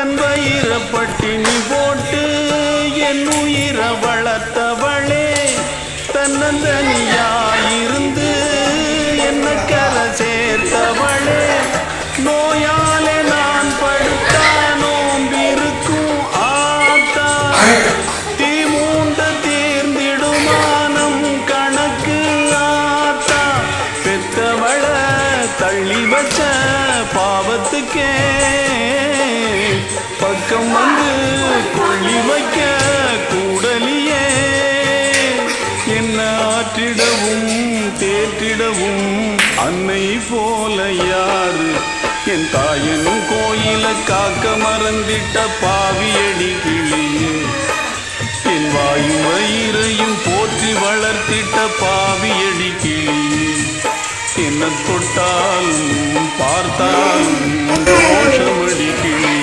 தன் வயிற பட்டினி போட்டு என் உயிர வளர்த்தவளே தன்னந்தனியாயிருந்து என்ன கரை சேர்த்தவளே நோயாலே நான் படுத்தா நோம்பிருக்கும் ஆத்தா தீ மூண்ட தீர்ந்திடுமானம் கணக்கு ஆத்தா பெத்தவள தள்ளி வச்ச பாவத்துக்கே பக்கம் வந்து கொள்ளி வைக்க கூடலியே என்ன ஆற்றிடவும் தேற்றிடவும் அன்னை போல யாரு என் தாயனும் கோயில காக்க மறந்திட்ட பாவியடி கிளியே என் வாயு வயிறையும் போற்றி வளர்த்திட்ட பாவியடி கிளியே என்ன தொட்டாலும் பார்த்தாலும் தோஷமடி கிளியே